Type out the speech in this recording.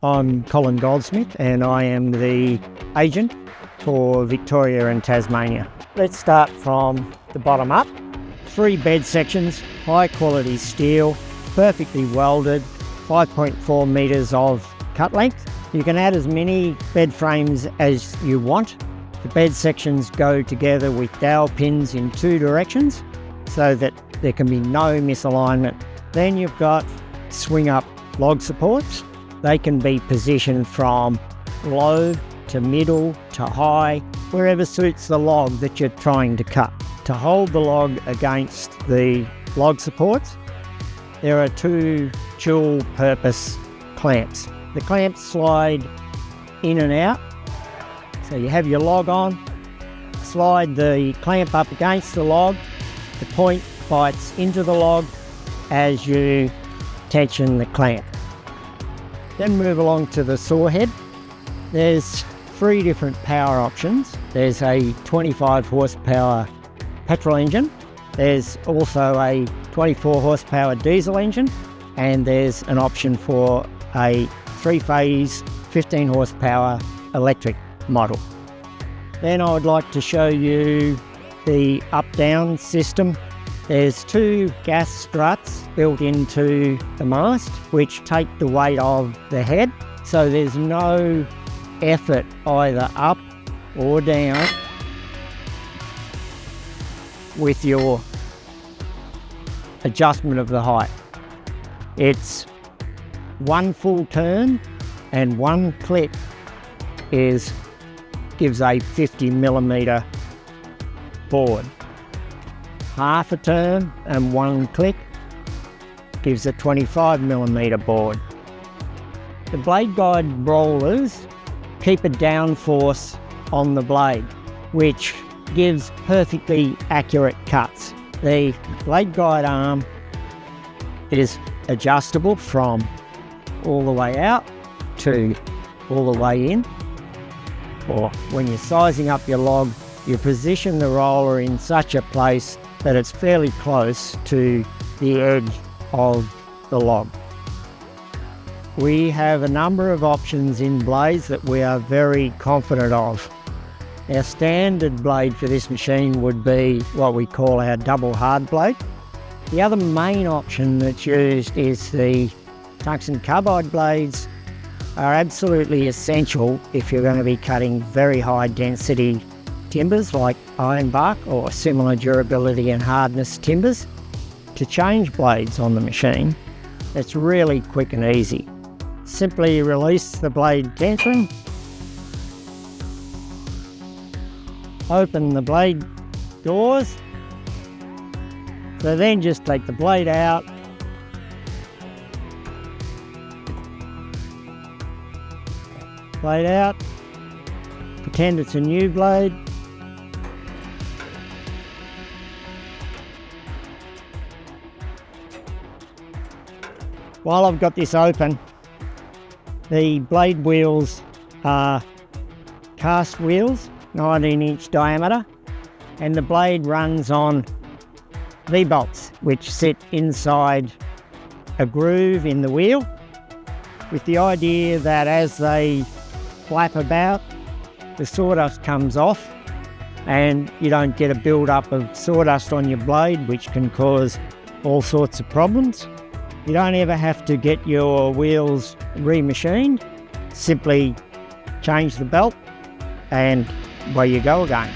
I'm Collin Goldsmith and I am the agent for Victoria and Tasmania. Let's start from the bottom up. 3 bed sections, high quality steel, perfectly welded, 5.4 metres of cut length. You can add as many bed frames as you want. The bed sections go together with dowel pins in 2 directions so that there can be no misalignment. Then you've got swing up log supports. They can be positioned from low to middle to high, wherever suits the log that you're trying to cut. To hold the log against the log supports, there are 2 dual purpose clamps. The clamps slide in and out. So you have your log on, slide the clamp up against the log, the point bites into the log as you tension the clamp. Then move along to the saw head. There's 3 different power options. There's a 25 horsepower petrol engine, there's also a 24 horsepower diesel engine, and there's an option for a 3-phase 15 horsepower electric model. Then I would like to show you the up-down system. There's 2 gas struts built into the mast which take the weight of the head, so there's no effort either up or down with your adjustment of the height. It's 1 full turn and 1 click gives a 50mm board. Half a turn and 1 click gives a 25mm board. The blade guide rollers keep a downforce on the blade, which gives perfectly accurate cuts. The blade guide arm is adjustable from all the way out to all the way in, or when you're sizing up your log, you position the roller in such a place that it's fairly close to the edge of the log. We have a number of options in blades that we are very confident of. Our standard blade for this machine would be what we call our double hard blade. The other main option that's used is the tungsten carbide blades are absolutely essential if you're going to be cutting very high density timbers like ironbark or similar durability and hardness timbers. To change blades on the machine, it's really quick and easy. Simply release the blade tension, open the blade doors, so then just take the blade out, pretend it's a new blade, while I've got this open, the blade wheels are cast wheels, 19-inch diameter, and the blade runs on V-bolts which sit inside a groove in the wheel, with the idea that as they flap about, the sawdust comes off and you don't get a build-up of sawdust on your blade, which can cause all sorts of problems. You don't ever have to get your wheels remachined. Simply change the belt and away you go again.